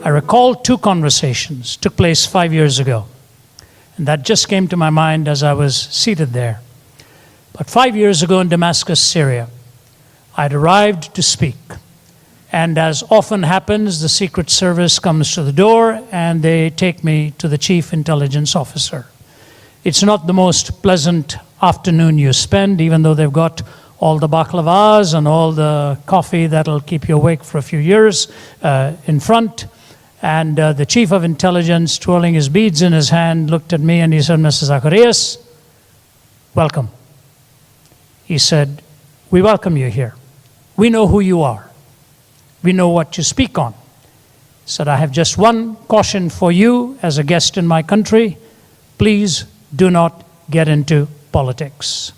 I recall two conversations took place 5 years ago. And that just came to my mind as I was seated there. But 5 years ago in Damascus, Syria, I'd arrived to speak. And as often happens, the Secret Service comes to the door and they take me to the Chief Intelligence Officer. It's not the most pleasant afternoon you spend, even though they've got all the baklavas and all the coffee that'll keep you awake for a few years in front. And the Chief of Intelligence, twirling his beads in his hand, looked at me and he said, "Mr. Zacharias, welcome." He said, "We welcome you here. We know who you are. We know what you speak on." He said, "I have just one caution for you as a guest in my country. Please do not get into politics."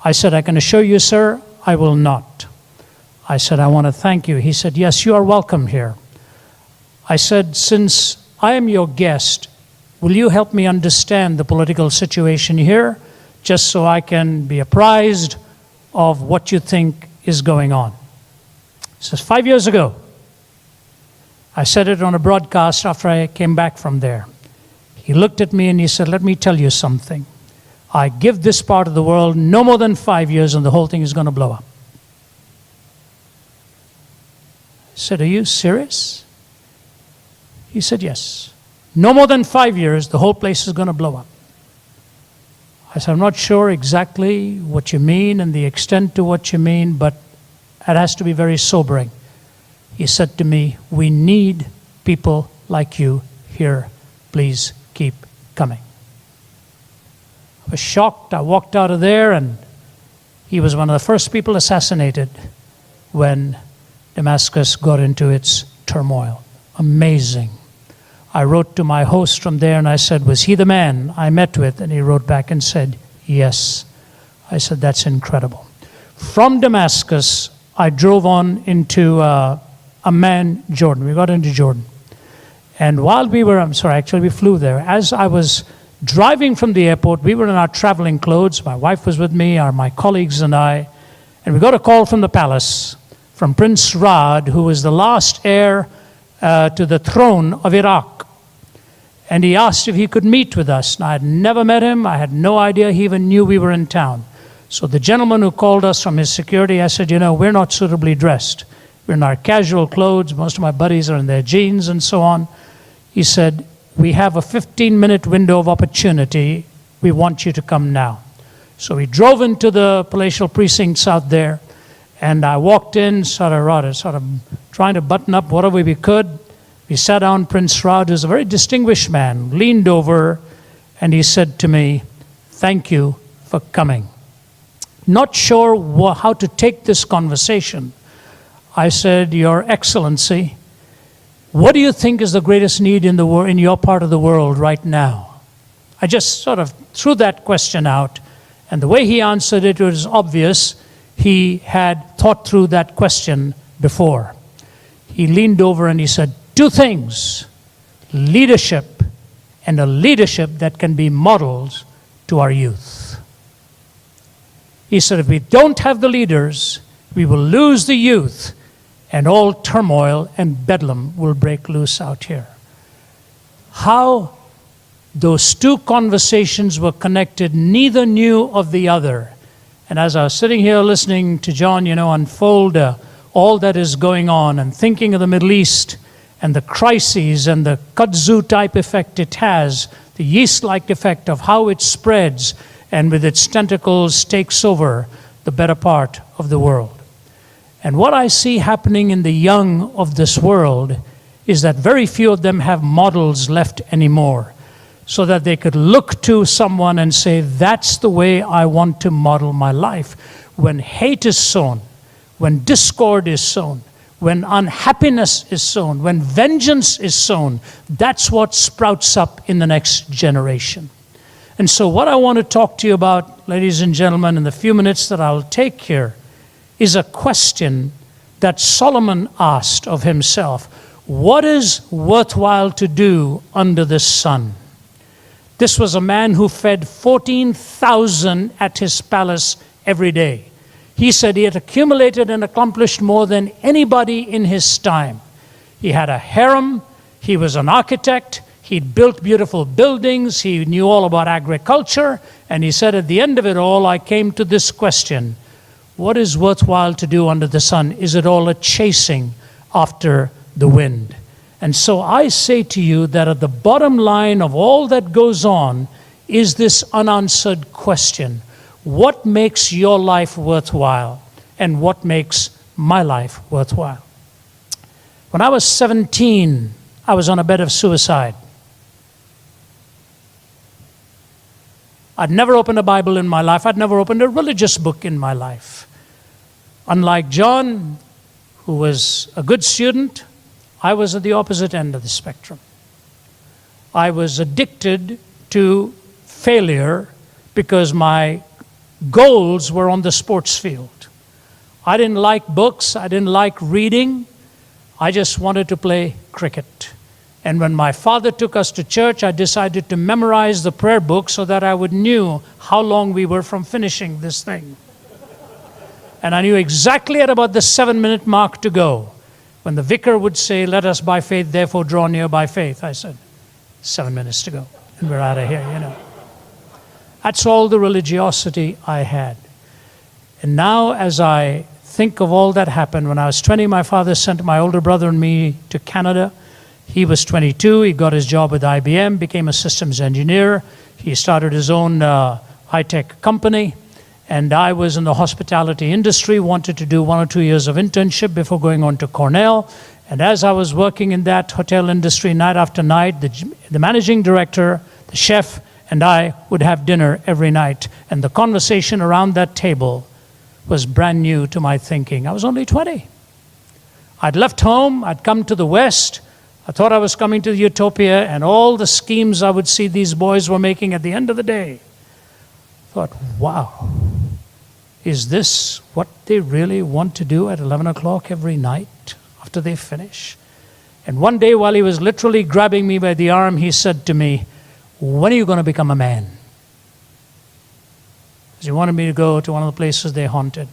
I said, "I can assure you, sir, I will not." I said, "I want to thank you." He said, "Yes, you are welcome here." I said, "Since I am your guest, will you help me understand the political situation here, just so I can be apprised of what you think is going on?" He says, 5 years ago, I said it on a broadcast after I came back from there. He looked at me and he said, "Let me tell you something. I give this part of the world no more than 5 years and the whole thing is going to blow up." I said, "Are you serious?" He said, "Yes. No more than 5 years, the whole place is going to blow up." I said, "I'm not sure exactly what you mean and the extent to what you mean, but it has to be very sobering." He said to me, "We need people like you here. Please keep coming." I was shocked. I walked out of there, and he was one of the first people assassinated when Damascus got into its turmoil. Amazing. I wrote to my host from there and I said, "Was he the man I met with?" And he wrote back and said, "Yes." I said, "That's incredible." From Damascus, I drove on into Amman, Jordan. We got into Jordan. And while we were, we flew there. As I was driving from the airport, we were in our traveling clothes. My wife was with me, my colleagues and I. And we got a call from the palace from Prince Raad, who was the last heir to the throne of Iraq. And he asked if he could meet with us. And I had never met him. I had no idea he even knew we were in town. So the gentleman who called us from his security, I said, "We're not suitably dressed. We're in our casual clothes. Most of my buddies are in their jeans and so on." He said, "We have a 15-minute window of opportunity. We want you to come now." So we drove into the palatial precincts out there. And I walked in, sort of trying to button up whatever we could. We sat down. Prince Raad, who's a very distinguished man, leaned over and he said to me, "Thank you for coming." Not sure how to take this conversation. I said, "Your Excellency, what do you think is the greatest need in your part of the world right now?" I just sort of threw that question out. And the way he answered it was obvious. He had thought through that question before. He leaned over and he said, "Two things: leadership, and a leadership that can be modeled to our youth." He said, "If we don't have the leaders, we will lose the youth, and all turmoil and bedlam will break loose out here." How those two conversations were connected, neither knew of the other. And as I was sitting here listening to John, unfold all that is going on and thinking of the Middle East and the crises and the kudzu type effect it has, the yeast-like effect of how it spreads and with its tentacles takes over the better part of the world. And what I see happening in the young of this world is that very few of them have models left anymore, so that they could look to someone and say, "That's the way I want to model my life." When hate is sown, when discord is sown, when unhappiness is sown, when vengeance is sown, that's what sprouts up in the next generation. And so what I want to talk to you about, ladies and gentlemen, in the few minutes that I'll take here, is a question that Solomon asked of himself. What is worthwhile to do under the sun? This was a man who fed 14,000 at his palace every day. He said he had accumulated and accomplished more than anybody in his time. He had a harem, He was an architect. He'd built beautiful buildings. He knew all about agriculture. And he said, at the end of it all, I came to this question: what is worthwhile to do under the sun? Is it all a chasing after the wind? And so I say to you that at the bottom line of all that goes on is this unanswered question: what makes your life worthwhile, and what makes my life worthwhile? When I was 17, I was on a bed of suicide. I'd never opened a Bible in my life. I'd never opened a religious book in my life. Unlike John, who was a good student, I was at the opposite end of the spectrum. I was addicted to failure because my goals were on the sports field. I didn't like books. I didn't like reading. I just wanted to play cricket. And when my father took us to church, I decided to memorize the prayer book so that I would know how long we were from finishing this thing. And I knew exactly at about the 7-minute mark to go. When the vicar would say, let us by faith therefore draw near by faith, I said, 7 minutes to go, and we're out of here, That's all the religiosity I had. And now as I think of all that happened, when I was 20, my father sent my older brother and me to Canada. He was 22. He got his job with IBM, became a systems engineer. He started his own high-tech company. And I was in the hospitality industry, wanted to do 1 or 2 years of internship before going on to Cornell. And as I was working in that hotel industry night after night, the managing director, the chef, and I would have dinner every night. And the conversation around that table was brand new to my thinking. I was only 20. I'd left home. I'd come to the West. I thought I was coming to utopia, and all the schemes I would see these boys were making at the end of the day. I thought, wow, is this what they really want to do at 11 o'clock every night after they finish? And one day, while he was literally grabbing me by the arm, he said to me, when are you going to become a man? Because he wanted me to go to one of the places they haunted.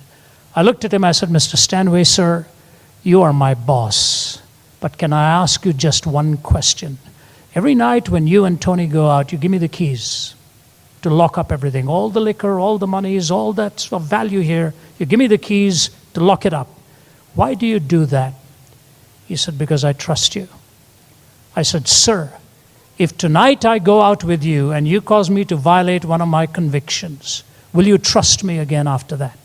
I looked at him, I said, Mr. Stanway, sir, you are my boss. But can I ask you just one question? Every night when you and Tony go out, you give me the keys to lock up everything. All the liquor, all the monies, all that's of value here. You give me the keys to lock it up. Why do you do that? He said, because I trust you. I said, sir, if tonight I go out with you and you cause me to violate one of my convictions, will you trust me again after that?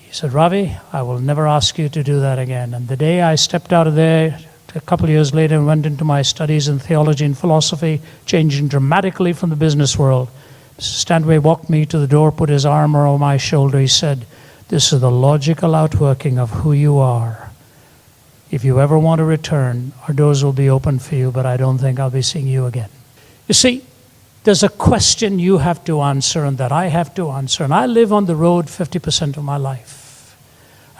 He said, Ravi, I will never ask you to do that again. And the day I stepped out of there, a couple of years later, and went into my studies in theology and philosophy, changing dramatically from the business world, Mr. Stanway walked me to the door, put his arm around my shoulder. He said, this is the logical outworking of who you are. If you ever want to return, our doors will be open for you, but I don't think I'll be seeing you again. You see, there's a question you have to answer and that I have to answer. And I live on the road 50% of my life.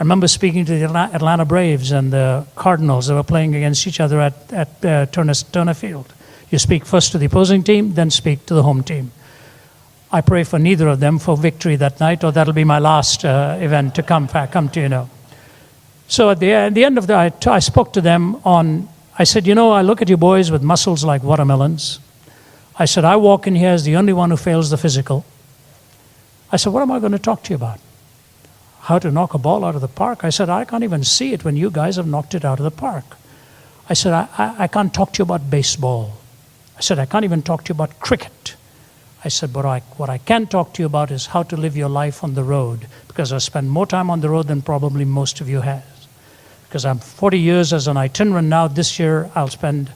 I remember speaking to the Atlanta Braves and the Cardinals. They were playing against each other at Turner Field. You speak first to the opposing team, then speak to the home team. I pray for neither of them for victory that night, or that'll be my last event to come to. So at the end of that, I spoke to them I said, I look at you boys with muscles like watermelons. I said, I walk in here as the only one who fails the physical. I said, what am I going to talk to you about? How to knock a ball out of the park? I said, I can't even see it when you guys have knocked it out of the park. I said, I can't talk to you about baseball. I said, I can't even talk to you about cricket. I said, but what I can talk to you about is how to live your life on the road, because I spend more time on the road than probably most of you have. Because I'm 40 years as an itinerant now. This year, I'll spend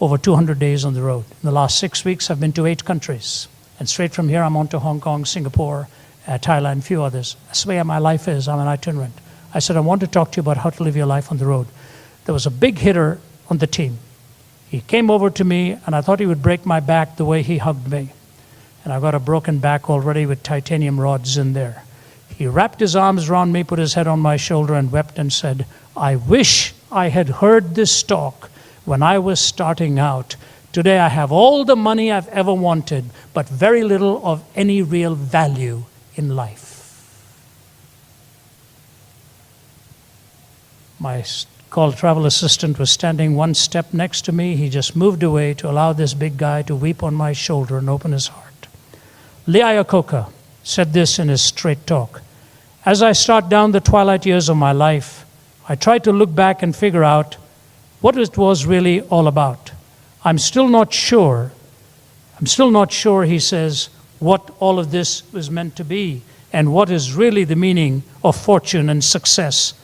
over 200 days on the road. In the last 6 weeks, I've been to 8 countries. And straight from here, I'm on to Hong Kong, Singapore, Thailand, a few others. That's the way my life is. I'm an itinerant. I said, I want to talk to you about how to live your life on the road. There was a big hitter on the team. He came over to me, and I thought he would break my back the way he hugged me. And I've got a broken back already with titanium rods in there. He wrapped his arms around me, put his head on my shoulder, and wept and said, I wish I had heard this talk when I was starting out. Today I have all the money I've ever wanted, but very little of any real value in life. My called travel assistant was standing one step next to me. He just moved away to allow this big guy to weep on my shoulder and open his heart. Lee Iacocca said this in his straight talk. As I start down the twilight years of my life, I try to look back and figure out what it was really all about. I'm still not sure, he says, what all of this was meant to be and what is really the meaning of fortune and success.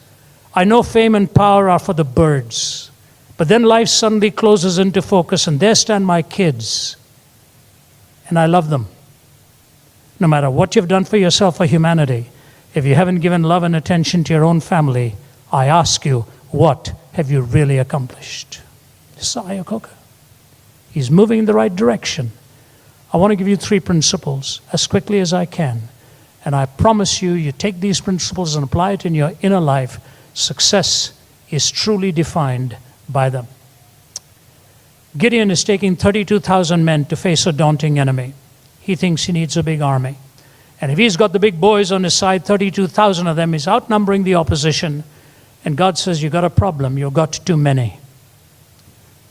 I know fame and power are for the birds, but then life suddenly closes into focus and there stand my kids, and I love them. No matter what you've done for yourself or humanity, if you haven't given love and attention to your own family, I ask you, what have you really accomplished? This is Iacocca. He's moving in the right direction. I want to give you 3 principles as quickly as I can. And I promise you, you take these principles and apply it in your inner life, success is truly defined by them. Gideon is taking 32,000 men to face a daunting enemy. He thinks he needs a big army. And if he's got the big boys on his side, 32,000 of them, he's outnumbering the opposition. And God says, you've got a problem, you've got too many.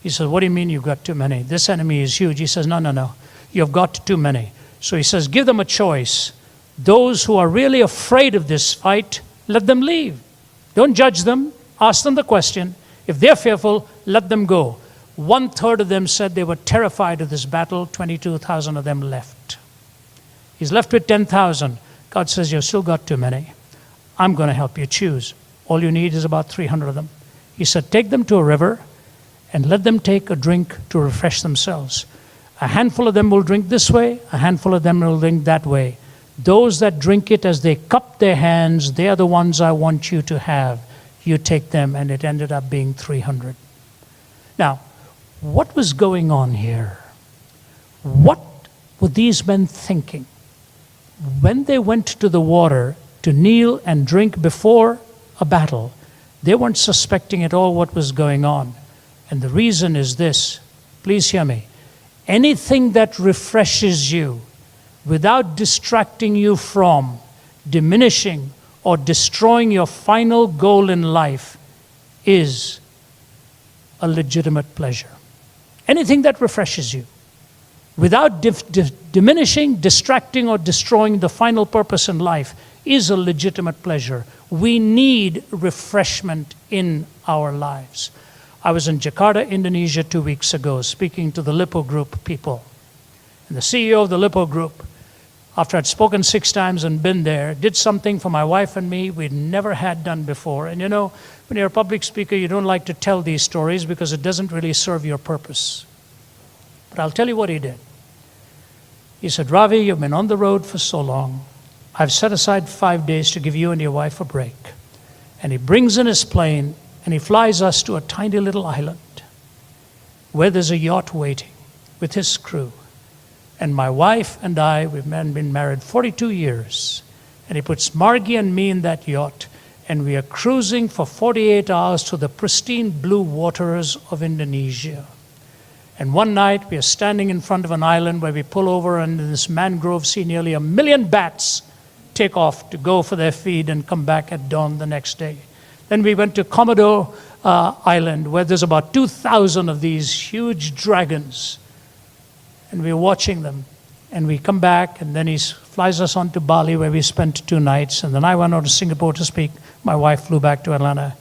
He says, what do you mean you've got too many? This enemy is huge. He says, no, you've got too many. So he says, give them a choice. Those who are really afraid of this fight, let them leave. Don't judge them. Ask them the question. If they're fearful, let them go. 1/3 of them said they were terrified of this battle. 22,000 of them left. He's left with 10,000. God says, you've still got too many. I'm going to help you choose. All you need is about 300 of them. He said, take them to a river and let them take a drink to refresh themselves. A handful of them will drink this way. A handful of them will drink that way. Those that drink it as they cup their hands, they are the ones I want you to have. You take them, and it ended up being 300. Now, what was going on here? What were these men thinking? When they went to the water to kneel and drink before a battle, they weren't suspecting at all what was going on. And the reason is this. Please hear me. Anything that refreshes you without distracting you from, diminishing, or destroying your final goal in life is a legitimate pleasure. Anything that refreshes you without diminishing, distracting, or destroying the final purpose in life is a legitimate pleasure. We need refreshment in our lives. I was in Jakarta, Indonesia 2 weeks ago speaking to the Lipo Group people. And the CEO of the Lipo Group, after I'd spoken 6 times and been there, did something for my wife and me we'd never had done before. And you know, when you're a public speaker, you don't like to tell these stories because it doesn't really serve your purpose. But I'll tell you what he did. He said, Ravi, you've been on the road for so long. I've set aside 5 days to give you and your wife a break. And he brings in his plane and he flies us to a tiny little island where there's a yacht waiting with his crew. And my wife and I, we've been married 42 years. And he puts Margie and me in that yacht. And we are cruising for 48 hours to the pristine blue waters of Indonesia. And one night we are standing in front of an island where we pull over, and in this mangrove see nearly 1 million bats take off to go for their feed and come back at dawn the next day. Then we went to Komodo Island, where there's about 2,000 of these huge dragons. And we're watching them. And we come back, and then he flies us on to Bali, where we spent 2 nights. And then I went on to Singapore to speak. My wife flew back to Atlanta.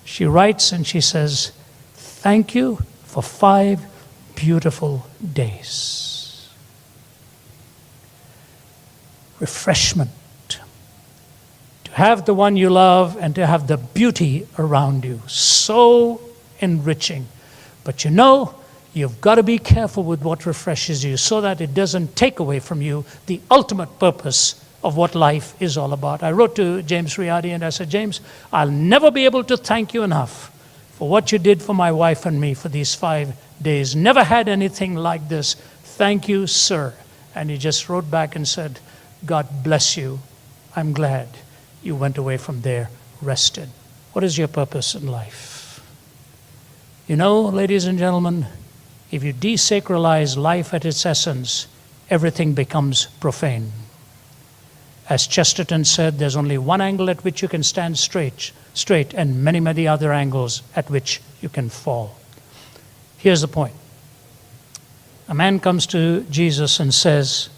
She writes and she says, thank you for 5 beautiful days. Refreshment. To have the one you love and to have the beauty around you. So enriching. But you know, you've got to be careful with what refreshes you so that it doesn't take away from you the ultimate purpose of what life is all about. I wrote to James Riadi and I said, James, I'll never be able to thank you enough for what you did for my wife and me for these 5 days. Never had anything like this. Thank you, sir. And he just wrote back and said, God bless you. I'm glad you went away from there rested. What is your purpose in life? You know, ladies and gentlemen, if you desacralize life at its essence, everything becomes profane. As Chesterton said, there's only one angle at which you can stand straight straight, and many, many other angles at which you can fall. Here's the point. A man comes to Jesus and says,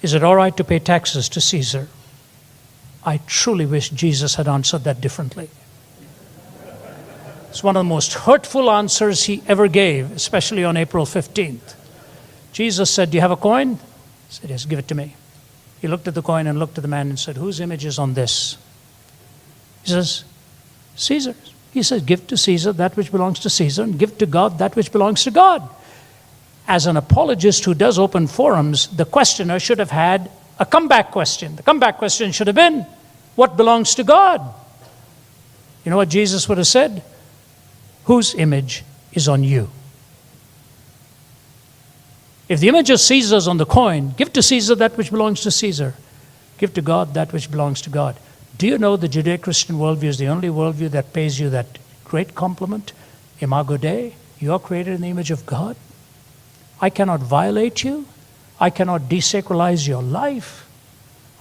"Is it all right to pay taxes to Caesar?" I truly wish Jesus had answered that differently. It's one of the most hurtful answers he ever gave, especially on April 15th. Jesus said, "Do you have a coin?" He said, "Yes, give it to me." He looked at the coin and looked at the man and said, "Whose image is on this?" He says, "Caesar's." He says, "Give to Caesar that which belongs to Caesar, and give to God that which belongs to God." As an apologist who does open forums, the questioner should have had a comeback question. The comeback question should have been, what belongs to God? You know what Jesus would have said? Whose image is on you? If the image of Caesar is on the coin, give to Caesar that which belongs to Caesar. Give to God that which belongs to God. Do you know the Judeo-Christian worldview is the only worldview that pays you that great compliment? Imago Dei, you are created in the image of God. I cannot violate you. I cannot desacralize your life.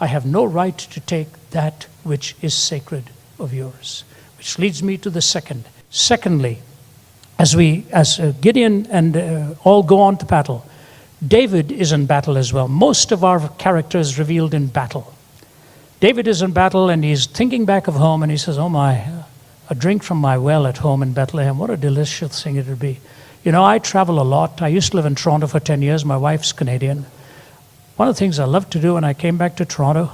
I have no right to take that which is sacred of yours. Which leads me to the second. Secondly, as Gideon and all go on to battle, David is in battle as well. Most of our characters revealed in battle. David is in battle and he's thinking back of home and he says, "Oh my, a drink from my well at home in Bethlehem, what a delicious thing it would be." You know, I travel a lot. I used to live in Toronto for 10 years. My wife's Canadian. One of the things I loved to do when I came back to Toronto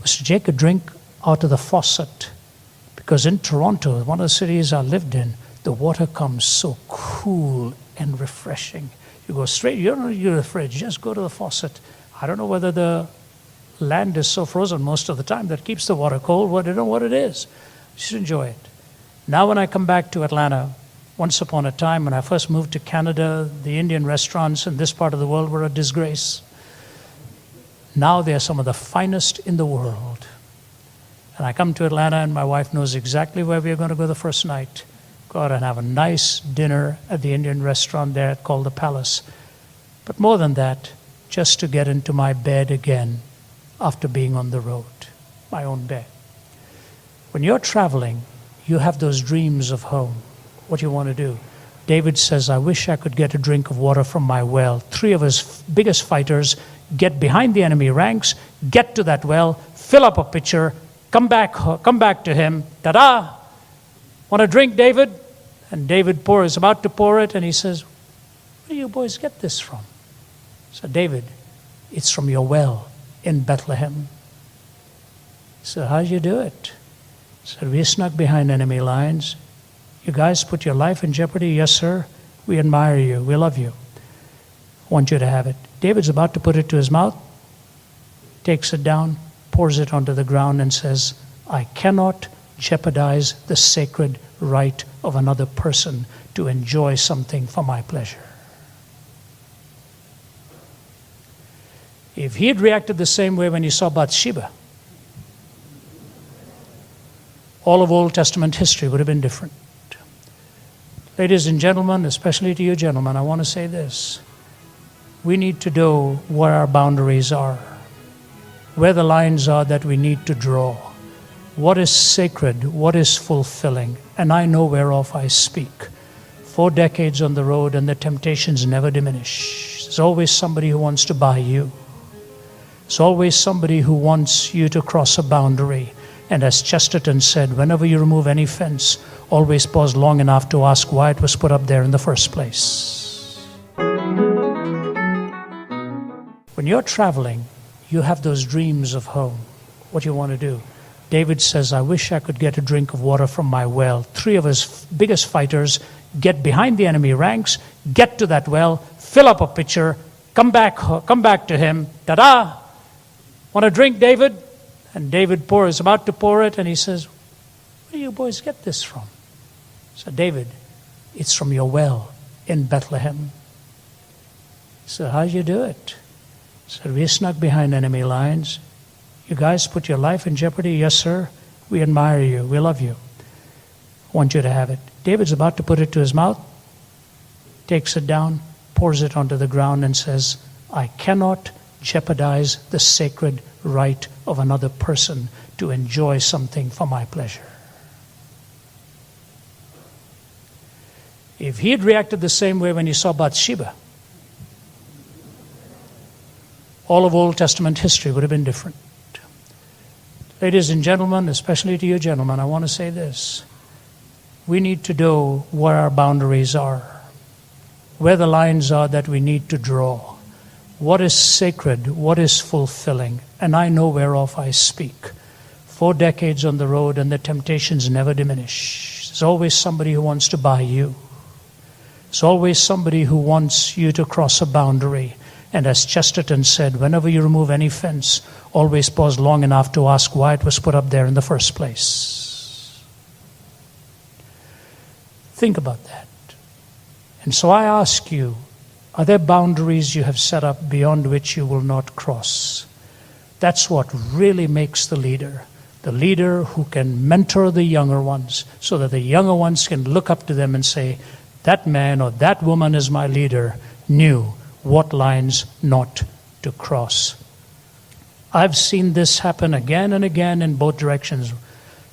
was to take a drink out of the faucet. Because in Toronto, one of the cities I lived in, the water comes so cool and refreshing. You go straight, you don't need to go to the fridge, just go to the faucet. I don't know whether the land is so frozen most of the time that keeps the water cold. I don't know what it is. Just enjoy it. Now when I come back to Atlanta, once upon a time when I first moved to Canada, the Indian restaurants in this part of the world were a disgrace. Now they're some of the finest in the world. And I come to Atlanta and my wife knows exactly where we're going to go the first night. Go out and have a nice dinner at the Indian restaurant there called the Palace. But more than that, just to get into my bed again after being on the road, my own bed. When you're traveling, you have those dreams of home, what you want to do. David says, "I wish I could get a drink of water from my well." 3 of his biggest fighters get behind the enemy ranks, get to that well, fill up a pitcher, come back to him. Ta-da! Want a drink, David? And David is about to pour it, and he says, "Where do you boys get this from?" So David, "It's from your well in Bethlehem." So how'd you do it? So we snuck behind enemy lines. "You guys put your life in jeopardy?" "Yes, sir. We admire you. We love you. Want you to have it." David's about to put it to his mouth, takes it down, pours it onto the ground and says, "I cannot jeopardize the sacred right of another person to enjoy something for my pleasure." If he had reacted the same way when he saw Bathsheba, all of Old Testament history would have been different. Ladies and gentlemen, especially to you gentlemen, I want to say this. We need to know where our boundaries are, where the lines are that we need to draw. What is sacred? What is fulfilling? And I know whereof I speak. 4 decades on the road and the temptations never diminish. There's always somebody who wants to buy you. There's always somebody who wants you to cross a boundary. And as Chesterton said, whenever you remove any fence, always pause long enough to ask why it was put up there in the first place. When you're traveling, you have those dreams of home, what you want to do. David says, "I wish I could get a drink of water from my well." 3 of his biggest fighters get behind the enemy ranks, get to that well, fill up a pitcher, come back to him. Ta-da! Want a drink, David? And David is about to pour it, and he says, "Where do you boys get this from?" So David, "It's from your well in Bethlehem." So how'd you do it? So we snuck behind enemy lines. "You guys put your life in jeopardy?" "Yes, sir. We admire you. We love you. Want you to have it." David's about to put it to his mouth, takes it down, pours it onto the ground and says, "I cannot jeopardize the sacred right of another person to enjoy something for my pleasure." If he had reacted the same way when he saw Bathsheba, all of Old Testament history would have been different. Ladies and gentlemen, especially to you gentlemen, I want to say this. We need to know where our boundaries are, where the lines are that we need to draw, what is sacred, what is fulfilling, and I know whereof I speak. 4 decades on the road and the temptations never diminish. There's always somebody who wants to buy you. There's always somebody who wants you to cross a boundary. And as Chesterton said, whenever you remove any fence, always pause long enough to ask why it was put up there in the first place. Think about that. And so I ask you, are there boundaries you have set up beyond which you will not cross? That's what really makes the leader who can mentor the younger ones so that the younger ones can look up to them and say, that man or that woman is my leader, knew what lines not to cross. I've seen this happen again and again in both directions.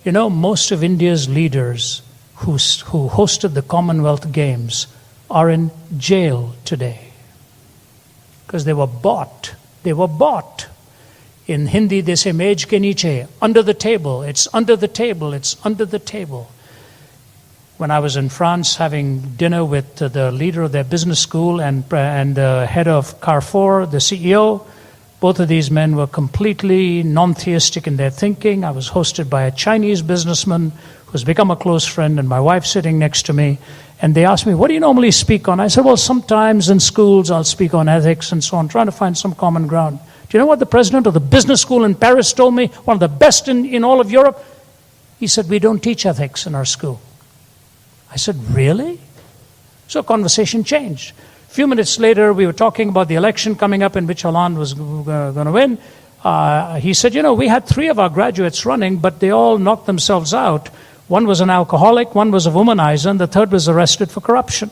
You know, most of India's leaders who hosted the Commonwealth Games are in jail today because they were bought. They were bought. In Hindi, they say, "Mej ke niche," under the table. It's under the table. It's under the table. When I was in France having dinner with the leader of their business school and the head of Carrefour, the CEO, both of these men were completely non-theistic in their thinking. I was hosted by a Chinese businessman who's become a close friend, and my wife sitting next to me. And they asked me, what do you normally speak on? I said, well, sometimes in schools I'll speak on ethics and so on, trying to find some common ground. Do you know what the president of the business school in Paris told me? One of the best in all of Europe. He said, we don't teach ethics in our school. I said, really? So conversation changed. A few minutes later, we were talking about the election coming up in which Hollande was going to win. He said, you know, we had 3 of our graduates running, but they all knocked themselves out. One was an alcoholic, one was a womanizer, and the third was arrested for corruption.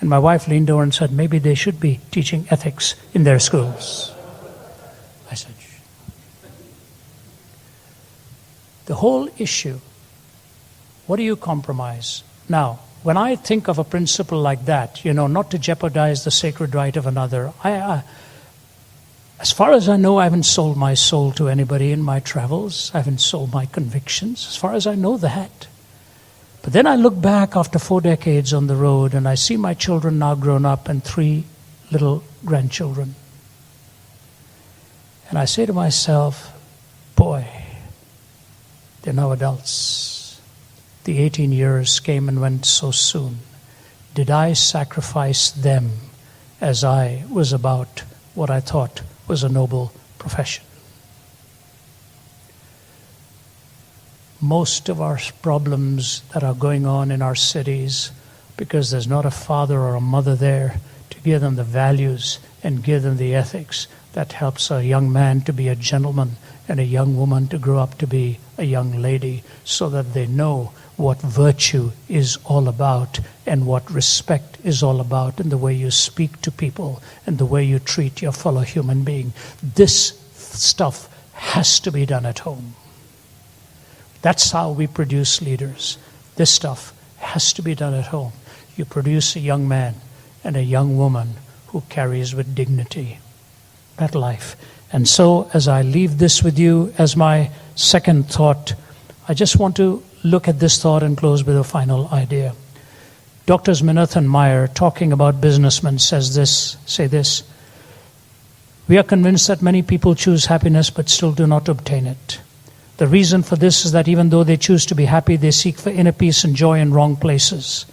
And my wife leaned over and said, maybe they should be teaching ethics in their schools. I said, shh. The whole issue, what do you compromise? Now, when I think of a principle like that, you know, not to jeopardize the sacred right of another, as far as I know, I haven't sold my soul to anybody in my travels. I haven't sold my convictions, as far as I know that. But then I look back after 4 decades on the road and I see my children now grown up and 3 little grandchildren. And I say to myself, boy, they're now adults. The 18 years came and went so soon. Did I sacrifice them as I was about what I thought was a noble profession? Most of our problems that are going on in our cities, because there's not a father or a mother there to give them the values and give them the ethics that helps a young man to be a gentleman and a young woman to grow up to be a young lady, so that they know what virtue is all about and what respect is all about, and the way you speak to people and the way you treat your fellow human being. This stuff has to be done at home. That's how we produce leaders. This stuff has to be done at home. You produce a young man and a young woman who carries with dignity that life. And so, as I leave this with you as my second thought, I just want to look at this thought and close with a final idea. Drs. Minath and Meyer, talking about businessmen, say this: we are convinced that many people choose happiness but still do not obtain it. The reason for this is that even though they choose to be happy, they seek for inner peace and joy in wrong places.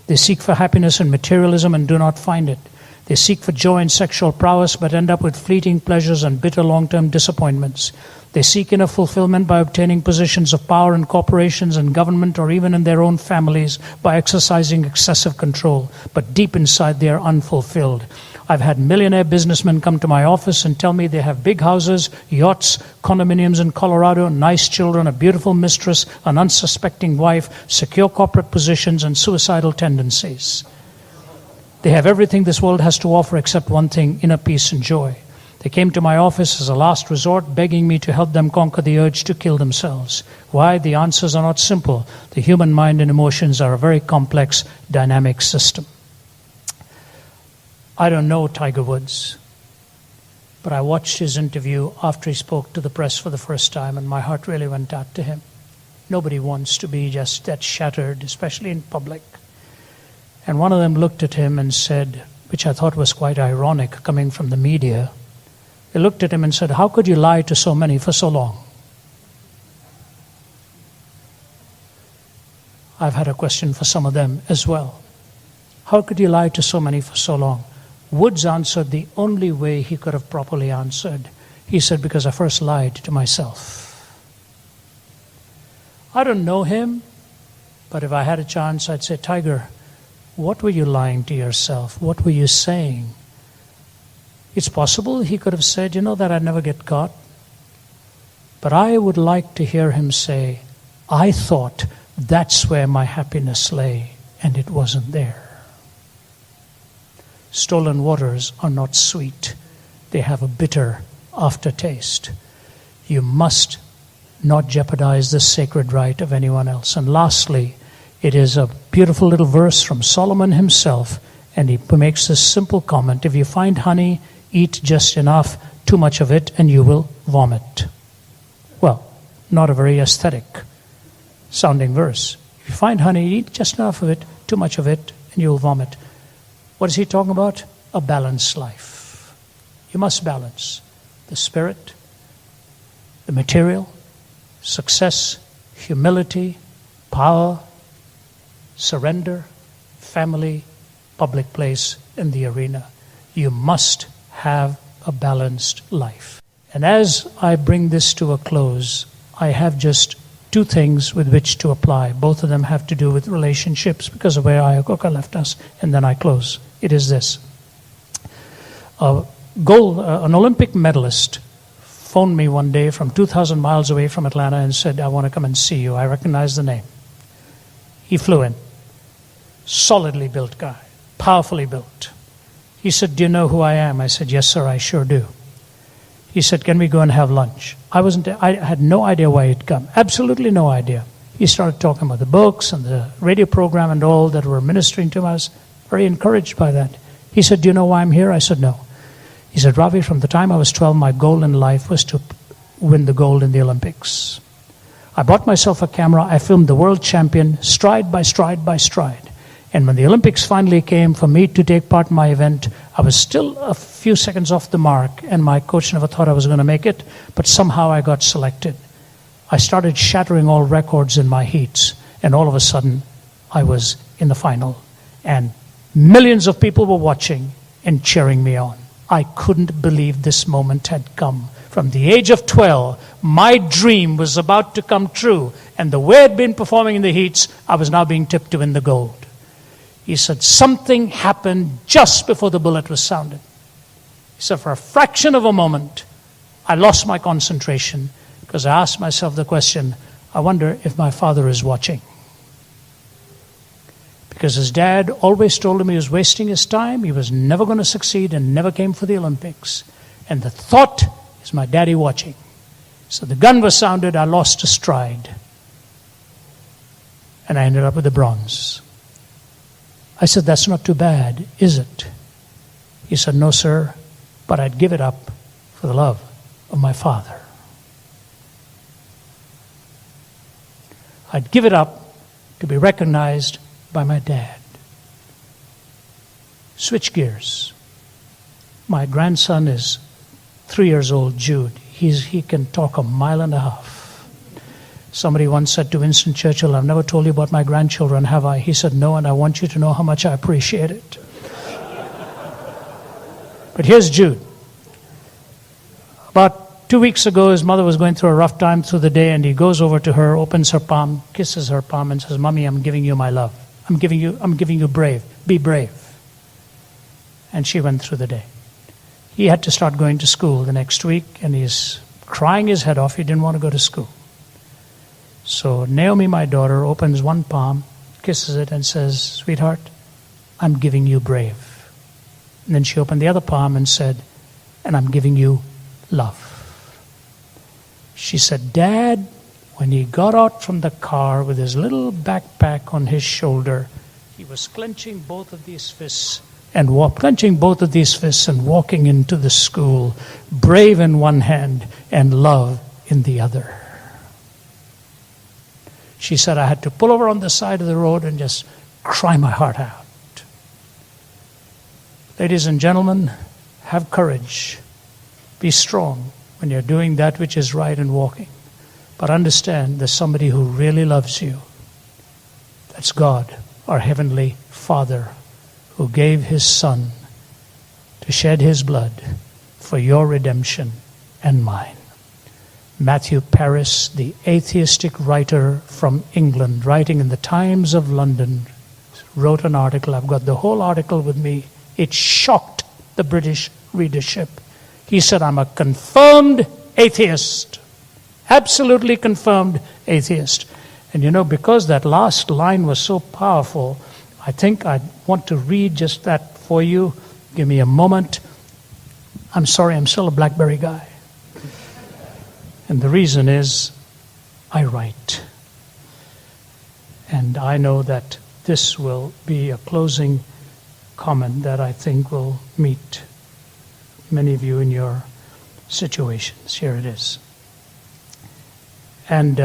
They seek for happiness in materialism and do not find it. They seek for joy in sexual prowess but end up with fleeting pleasures and bitter long-term disappointments. They seek inner fulfillment by obtaining positions of power in corporations and government, or even in their own families, by exercising excessive control. But deep inside they are unfulfilled. I've had millionaire businessmen come to my office and tell me they have big houses, yachts, condominiums in Colorado, nice children, a beautiful mistress, an unsuspecting wife, secure corporate positions, and suicidal tendencies. They have everything this world has to offer except one thing: inner peace and joy. They came to my office as a last resort, begging me to help them conquer the urge to kill themselves. Why? The answers are not simple. The human mind and emotions are a very complex, dynamic system. I don't know Tiger Woods, but I watched his interview after he spoke to the press for the first time, and my heart really went out to him. Nobody wants to be just that shattered, especially in public. And one of them looked at him and said, which I thought was quite ironic coming from the media, they looked at him and said, "How could you lie to so many for so long?" I've had a question for some of them as well. How could you lie to so many for so long? Woods answered the only way he could have properly answered. He said, "Because I first lied to myself." I don't know him, but if I had a chance, I'd say, "Tiger, what were you lying to yourself? What were you saying?" It's possible he could have said, "You know that I'd never get caught." But I would like to hear him say, "I thought that's where my happiness lay, and it wasn't there." Stolen waters are not sweet. They have a bitter aftertaste. You must not jeopardize the sacred right of anyone else. And lastly, it is a beautiful little verse from Solomon himself, and he makes this simple comment: if you find honey, eat just enough, too much of it, and you will vomit. Well, not a very aesthetic sounding verse. If you find honey, eat just enough of it, too much of it, and you will vomit. What is he talking about? A balanced life. You must balance the spirit, the material, success, humility, power, surrender, family, public place, in the arena. You must have a balanced life. And as I bring this to a close, I have just two things with which to apply. Both of them have to do with relationships because of where Ayakoka left us, and then I close. It is this. An Olympic medalist phoned me one day from 2,000 miles away from Atlanta and said, "I want to come and see you." I recognize the name. He flew in. Solidly built guy, powerfully built. He said, "Do you know who I am?" I said, "Yes, sir, I sure do." He said, "Can we go and have lunch?" I had no idea why he'd come. Absolutely no idea. He started talking about the books and the radio program and all that were ministering to him. I was very encouraged by that. He said, "Do you know why I'm here?" I said, "No." He said, "Ravi, from the time I was 12, my goal in life was to win the gold in the Olympics. I bought myself a camera. I filmed the world champion stride by stride by stride. And when the Olympics finally came for me to take part in my event, I was still a few seconds off the mark, and my coach never thought I was going to make it, but somehow I got selected. I started shattering all records in my heats, and all of a sudden, I was in the final. And millions of people were watching and cheering me on. I couldn't believe this moment had come. From the age of 12, my dream was about to come true, and the way I'd been performing in the heats, I was now being tipped to win the gold." He said, "Something happened just before the bullet was sounded." He said, "For a fraction of a moment, I lost my concentration because I asked myself the question, I wonder if my father is watching." Because his dad always told him he was wasting his time, he was never going to succeed, and never came for the Olympics. And the thought is my daddy watching. So the gun was sounded, I lost a stride. And I ended up with the bronze. I said, "That's not too bad, is it?" He said, "No, sir, but I'd give it up for the love of my father. I'd give it up to be recognized by my dad." Switch gears. My grandson is 3 years old, Jude. He can talk a mile and a half. Somebody once said to Winston Churchill, "I've never told you about my grandchildren, have I?" He said, "No, and I want you to know how much I appreciate it." But here's Jude. About 2 weeks ago, his mother was going through a rough time through the day, and he goes over to her, opens her palm, kisses her palm, and says, "Mommy, I'm giving you my love. I'm giving you brave. Be brave." And she went through the day. He had to start going to school the next week, and he's crying his head off. He didn't want to go to school. So Naomi, my daughter, opens one palm, kisses it, and says, "Sweetheart, I'm giving you brave." And then she opened the other palm and said, and I'm giving you love. She said, Dad, when he got out from the car with his little backpack on his shoulder, he was clenching both of these fists and walking into the school, brave in one hand and love in the other. She said, I had to pull over on the side of the road and just cry my heart out. Ladies and gentlemen, have courage. Be strong when you're doing that which is right and walking. But understand there's somebody who really loves you. That's God, our Heavenly Father, who gave His Son to shed His blood for your redemption and mine. Matthew Paris, the atheistic writer from England, writing in the Times of London, wrote an article. I've got the whole article with me. It shocked the British readership. He said, I'm a confirmed atheist. Absolutely confirmed atheist. And you know, because that last line was so powerful, I think I want to read just that for you. Give me a moment. I'm sorry, I'm still a BlackBerry guy. And the reason is, I write. And I know that this will be a closing comment that I think will meet many of you in your situations. Here it is. And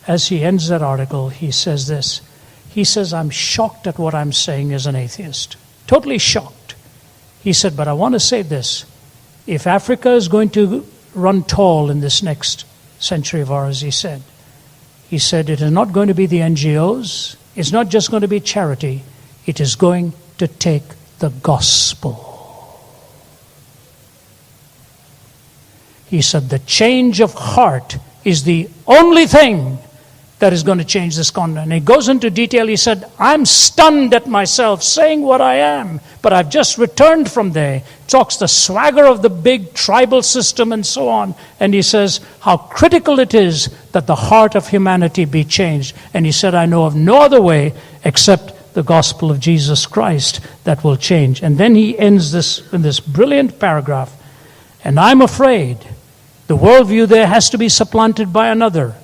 as he ends that article, he says this. He says, I'm shocked at what I'm saying as an atheist. Totally shocked. He said, but I want to say this. If Africa is going to run tall in this next century of ours, he said, it is not going to be the NGOs. It's not just going to be charity. It is going to take the gospel. He said, the change of heart is the only thing that is going to change this continent. And he goes into detail. He said, I'm stunned at myself saying what I am, but I've just returned from there. Talks the swagger of the big tribal system and so on. And he says how critical it is that the heart of humanity be changed. And he said, I know of no other way except the gospel of Jesus Christ that will change. And then he ends this in this brilliant paragraph. And I'm afraid the worldview there has to be supplanted by another.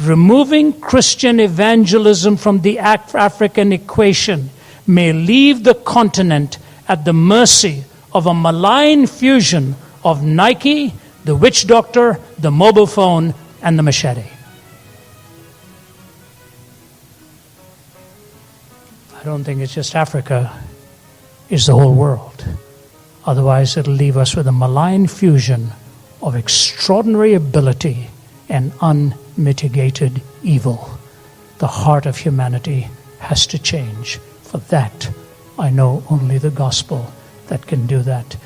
Removing Christian evangelism from the African equation may leave the continent at the mercy of a malign fusion of Nike, the witch doctor, the mobile phone, and the machete. I don't think it's just Africa, it's the whole world. Otherwise, it'll leave us with a malign fusion of extraordinary ability and unmitigated evil. The heart of humanity has to change. For that, I know only the gospel that can do that.